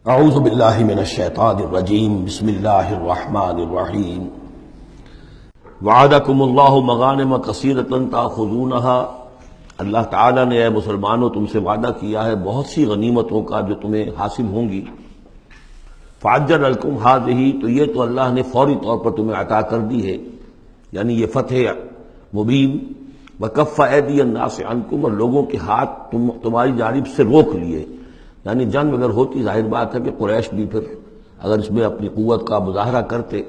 اعوذ باللہ من الشیطان الرجیم بسم اللہ الرحمن الرحیم وعدکم اللہ مغانم کثیرۃ تأخذونها، اللہ تعالیٰ نے اے مسلمانوں تم سے وعدہ کیا ہے بہت سی غنیمتوں کا جو تمہیں حاصل ہوں گی۔ فعجل لکم ہذہ، تو یہ تو اللہ نے فوری طور پر تمہیں عطا کر دی ہے، یعنی یہ فتح مبین۔ وکف ایدی الناس عنکم، اور لوگوں کے ہاتھ تمہاری جانب سے روک لیے، یعنی جنگ اگر ہوتی ظاہر بات ہے کہ قریش بھی پھر اگر اس میں اپنی قوت کا مظاہرہ کرتے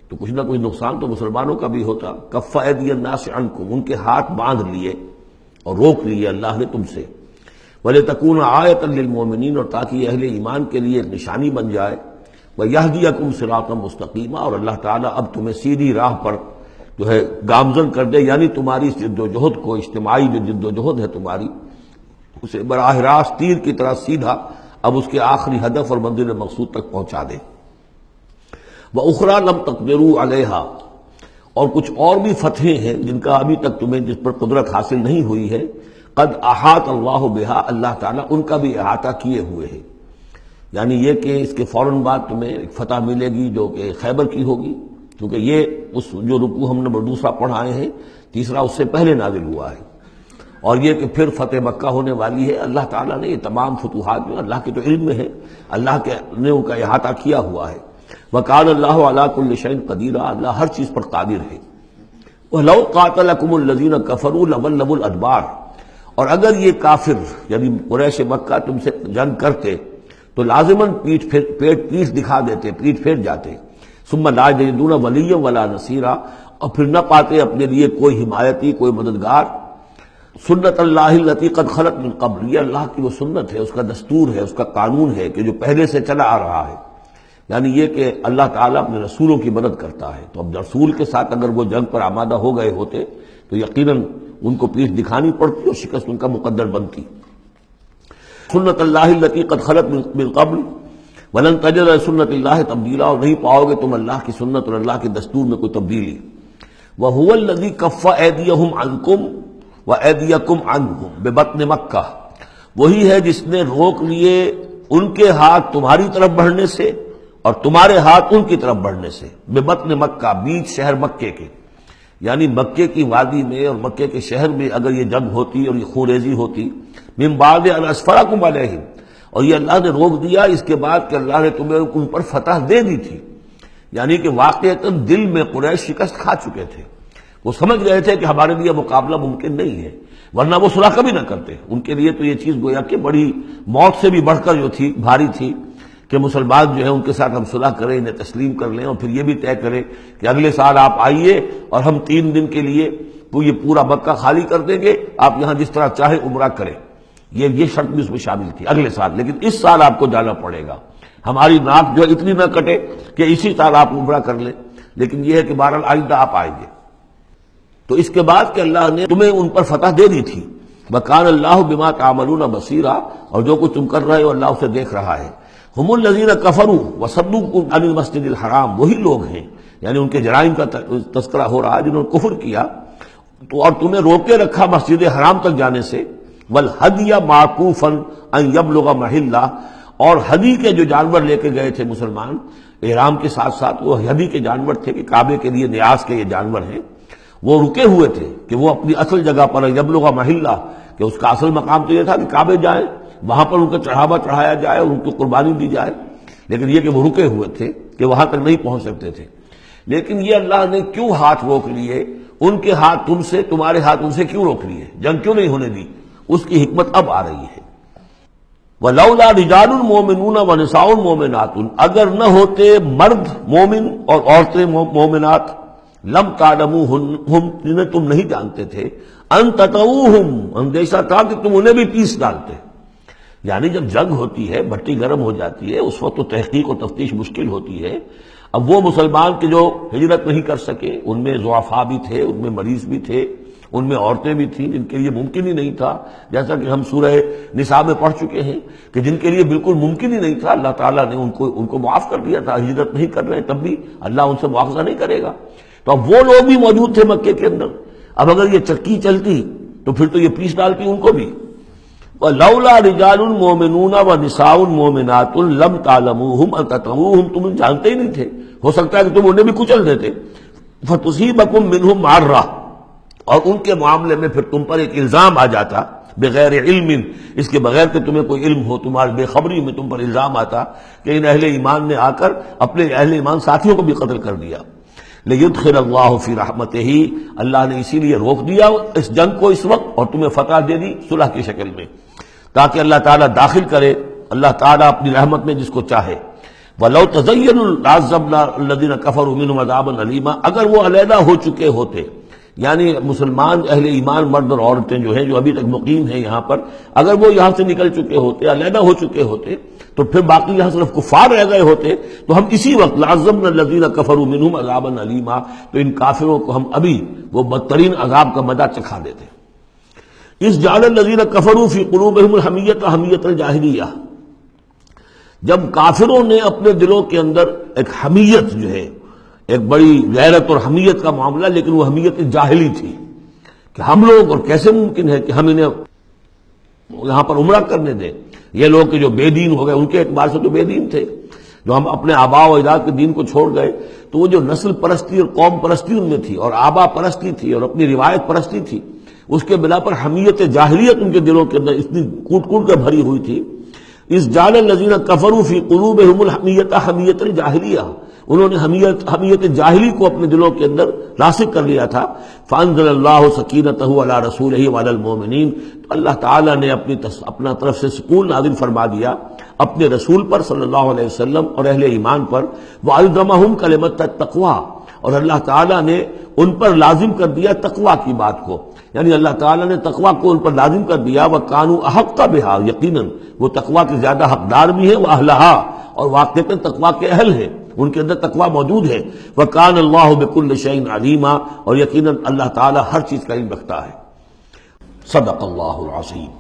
تو کچھ نہ کچھ نقصان تو مسلمانوں کا بھی ہوتا۔ کف ایدی الناس عنکم، ان کے ہاتھ باندھ لیے اور روک لیے اللہ نے تم سے۔ وَلِتَكُونَ آیَةً لِّلْمُؤْمِنِينَ، اور تاکہ اہل ایمان کے لیے ایک نشانی بن جائے۔ وَيَهْدِيَكُمْ صِرَاطًا مُسْتَقِيمًا، اور اللہ تعالیٰ اب تمہیں سیدھی راہ پر جو ہے گامزن کر دے، یعنی تمہاری جد و جہد کو، اجتماعی جو جد و جہد ہے تمہاری، اسے براہ راست تیر کی طرح سیدھا اب اس کے آخری ہدف اور منزل مقصود تک پہنچا دے۔ وَأُخْرَىٰ لَمْ تَقْدِرُوا عَلَيْهَا، اور کچھ اور بھی فتحیں ہیں جن کا ابھی تک تمہیں جس پر قدرت حاصل نہیں ہوئی ہے۔ قد احاط اللہ بہا، اللہ تعالیٰ ان کا بھی احاطہ کیے ہوئے ہے، یعنی یہ کہ اس کے فوراً بعد تمہیں ایک فتح ملے گی جو کہ خیبر کی ہوگی، کیونکہ یہ اس جو رکوع ہم نے دوسرا پڑھائے ہیں، تیسرا اس سے پہلے نازل ہوا ہے، اور یہ کہ پھر فتح مکہ ہونے والی ہے۔ اللہ تعالیٰ نے یہ تمام فتوحات میں، اللہ کے تو علم میں ہے، اللہ کے نے ان کا احاطہ کیا ہوا ہے۔ وَكَانَ اللَّهُ عَلَىٰ كُلِّ شَيْءٍ قَدِيرًا، اللہ ہر چیز پر قادر ہے۔ وَلَوْ قَاتَلَكُمُ الَّذِينَ كَفَرُوا لَوَلَّوُا الْأَدْبَارَ، اور اگر یہ کافر یعنی قریش مکہ تم سے جنگ کرتے تو لازماً پیٹ دکھا دیتے، پیٹ پھیر جاتے۔ ثُمَّ لَا يَجِدُونَ وَلِيًّا وَلَا نَصِيرًا، اور پھر نہ پاتے اپنے لیے کوئی حمایتی، کوئی مددگار۔ سنت اللہ التی قد خلت من قبل، یہ اللہ کی وہ سنت ہے، اس کا دستور ہے، اس کا قانون ہے کہ جو پہلے سے چلا آ رہا ہے، یعنی یہ کہ اللہ تعالیٰ اپنے رسولوں کی مدد کرتا ہے۔ تو اب رسول کے ساتھ اگر وہ جنگ پر آمادہ ہو گئے ہوتے تو یقیناً ان کو پیٹھ دکھانی پڑتی اور شکست ان کا مقدر بنتی۔ سنت اللہ التی قد خلت من قبل ولن تجد لسنت اللہ تبدیلا، اور نہیں پاؤ گے تم اللہ کی سنت اور اللہ کے دستور میں کوئی تبدیلی۔ وَهُوَ الَّذِي كَفَّ أَيْدِيَهُمْ عَنْكُمْ وَأَيْدِيَكُمْ عَنْهُمْ بِبَطْنِ مکہ، وہی ہے جس نے روک لیے ان کے ہاتھ تمہاری طرف بڑھنے سے اور تمہارے ہاتھ ان کی طرف بڑھنے سے۔ بِبَطْنِ مکہ، بیچ شہر مکے کے، یعنی مکے کی وادی میں اور مکے کے شہر میں اگر یہ جنگ ہوتی اور یہ خون ریزی ہوتی، من بعد ان اسفرکم علیہم، اور یہ اللہ نے روک دیا اس کے بعد کہ اللہ نے تمہیں ان پر فتح دے دی تھی، یعنی کہ واقعتاً دل میں قریش شکست کھا چکے تھے، وہ سمجھ رہے تھے کہ ہمارے لیے مقابلہ ممکن نہیں ہے، ورنہ وہ صلح کبھی نہ کرتے۔ ان کے لیے تو یہ چیز گویا کہ بڑی موت سے بھی بڑھ کر جو تھی، بھاری تھی، کہ مسلمان جو ہے ان کے ساتھ ہم صلح کریں، انہیں تسلیم کر لیں، اور پھر یہ بھی طے کریں کہ اگلے سال آپ آئیے اور ہم 3 دن کے لیے یہ پورا مکہ خالی کر دیں گے، آپ یہاں جس طرح چاہے عمرہ کریں۔ یہ شرط بھی اس میں شامل تھی اگلے سال، لیکن اس سال آپ کو جانا پڑے گا، ہماری ناک جو اتنی نہ کٹے کہ اسی سال آپ عمرہ کر لیں، لیکن یہ ہے کہ بہرحال آئندہ آپ آئیں گے۔ تو اس کے بعد کہ اللہ نے تمہیں ان پر فتح دے دی تھی۔ وَكَانَ اللَّهُ بِمَا تَعْمَلُونَ بَصِيرًا، اور جو کچھ تم کر رہے ہو اللہ اسے دیکھ رہا ہے۔ هُمُ الَّذِينَ كَفَرُوا وَصَدُّوكُمْ عَنِ الْمَسْجِدِ الْحَرَامِ، وہی لوگ ہیں، یعنی ان کے جرائم کا تذکرہ ہو رہا ہے جنہوں نے کفر کیا تو اور تمہیں روکے رکھا مسجد حرام تک جانے سے۔ وَالْهَدْيَ مَعْكُوفًا أَن يَبْلُغَ مَحِلَّهُ، اور ہدی کے جو جانور لے کے گئے تھے مسلمان احرام کے ساتھ ساتھ، وہ ہدی کے جانور تھے کہ کعبے کے لیے نیاز کے یہ جانور ہیں، وہ رکے ہوئے تھے کہ وہ اپنی اصل جگہ پر یبلغ محلہ، کہ اس کا اصل مقام تو یہ تھا کہ کعبے جائیں، وہاں پر ان کا چڑھاوا چڑھایا جائے اور ان کی قربانی دی جائے، لیکن یہ کہ وہ رکے ہوئے تھے کہ وہاں تک نہیں پہنچ سکتے تھے۔ لیکن یہ اللہ نے کیوں ہاتھ روک لیے، ان کے ہاتھ تم سے، تمہارے ہاتھ ان سے کیوں روک لیے، جنگ کیوں نہیں ہونے دی، اس کی حکمت اب آ رہی ہے۔ وَلَوْلَا رِجَالٌ مُؤْمِنُونَ وَنِسَاءٌ مُؤْمِنَاتٌ، اگر نہ ہوتے مرد مومن اور عورتیں مومنات، لم تعلموہم، جنہیں تم نہیں جانتے تھے، ان تطؤوہم، اندیشہ تھا کہ تم انہیں بھی پیس ڈالتے، یعنی جب جنگ ہوتی ہے، بھٹی گرم ہو جاتی ہے، اس وقت تو تحقیق و تفتیش مشکل ہوتی ہے۔ اب وہ مسلمان کے جو ہجرت نہیں کر سکے، ان میں ضعفاء بھی تھے، ان میں مریض بھی تھے، ان میں عورتیں بھی تھیں جن کے لیے ممکن ہی نہیں تھا، جیسا کہ ہم سورہ نساء میں پڑھ چکے ہیں کہ جن کے لیے بالکل ممکن ہی نہیں تھا، اللہ تعالیٰ نے ان کو معاف کر دیا تھا، ہجرت نہیں کر رہے تب بھی اللہ ان سے مواخذہ نہیں کرے گا۔ تو اب وہ لوگ بھی موجود تھے مکے کے اندر، اب اگر یہ چکی چلتی تو پھر تو یہ پیس ڈالتی ان کو بھی۔ وَلَوْلَا رِجَالٌ مُؤْمِنُونَ وَنِسَاءٌ مُؤْمِنَاتٌ لَمْ تَعْلَمُوهُمْ أَن تَطَئُوهُم، تم جانتے ہی نہیں تھے، ہو سکتا ہے کہ تم انہیں بھی کچل دیتے، فَتُصِيبَكُم مِّنْهُم مَّعَرَّةٌ، اور ان کے معاملے میں پھر تم پر ایک الزام آ جاتا بغیر علم، اس کے بغیر کہ تمہیں کوئی علم ہو، تمہاری بے خبری میں تم پر الزام آتا کہ ان اہل ایمان نے آ کر اپنے اہل ایمان ساتھیوں کو بھی قتل کر دیا۔ لیدخل اللہ فی رحمتہ، اللہ نے اسی لیے روک دیا اس جنگ کو اس وقت اور تمہیں فتح دے دی صلح کی شکل میں، تاکہ اللہ تعالیٰ داخل کرے اللہ تعالیٰ اپنی رحمت میں جس کو چاہے۔ وَلَوْ تَزَيَّنُوا لَعَذَّبْنَا الَّذِينَ كَفَرُوا مِنْهُمْ عَذَابًا أَلِيمًا، اگر وہ علیحدہ ہو چکے ہوتے، یعنی مسلمان اہل ایمان مرد اور عورتیں جو ہیں جو ابھی تک مقیم ہیں یہاں پر، اگر وہ یہاں سے نکل چکے ہوتے، علیحدہ ہو چکے ہوتے، تو پھر باقی یہاں صرف کفار رہ گئے ہوتے، تو ہم اسی وقت لَعَذَّبْنَا الَّذِينَ كَفَرُوا مِنْهُمْ عَذَابًا أَلِيمًا، تو ان کافروں کو ہم ابھی وہ بدترین عذاب کا مزہ چکھا دیتے۔ اس جعل الذین کفروا فی قلوبہم الحمیۃ حمیۃ الجاہلیہ، جب کافروں نے اپنے دلوں کے اندر ایک حمیت جو ہے، ایک بڑی غیرت اور حمیت کا معاملہ، لیکن وہ حمیت جاہلی تھی کہ ہم لوگ، اور کیسے ممکن ہے کہ ہم انہیں یہاں پر عمرہ کرنے دیں، یہ لوگ کہ جو بے دین ہو گئے، ان کے اعتبار سے تو بے دین تھے، جو ہم اپنے آبا و اجداد کے دین کو چھوڑ گئے، تو وہ جو نسل پرستی اور قوم پرستی ان میں تھی، اور آبا پرستی تھی، اور اپنی روایت پرستی تھی، اس کے بنا پر حمیت جاہلیت ان کے دلوں کے اندر اتنی کوٹ کوٹ کر بھری ہوئی تھی۔ اس جعل الذین کفروا فی قلوبہم الحمیۃ حمیۃ الجاہلیہ، انہوں نے حمیت جاہلی کو اپنے دلوں کے اندر راسخ کر لیا تھا۔ فانزل اللہ سکینتہ علی رسولہ وعلی المؤمنین، تو اللہ تعالیٰ نے اپنا طرف سے سکون نازل فرما دیا اپنے رسول پر صلی اللہ علیہ وسلم اور اہل ایمان پر، وَأَلْزَمَهُمْ كَلِمَةَ التَّقْوَىٰ، اور اللہ تعالیٰ نے ان پر لازم کر دیا تقویٰ کی بات کو، یعنی اللہ تعالیٰ نے تقویٰ کو ان پر لازم کر دیا۔ وَكَانُوا أَحَقَّ بِهَا، یقیناً وہ تقویٰ کے زیادہ حقدار بھی ہیں، وَأَهْلَهَا، اور واقعتاً تقویٰ کے اہل ہیں، ان کے اندر تقویٰ موجود ہے۔ وَكَانَ اللَّهُ بِكُلِّ شَيْءٍ عَلِيمًا، اور یقیناً اللہ تعالیٰ ہر چیز کا علم رکھتا ہے۔ صدق اللہ العظیم۔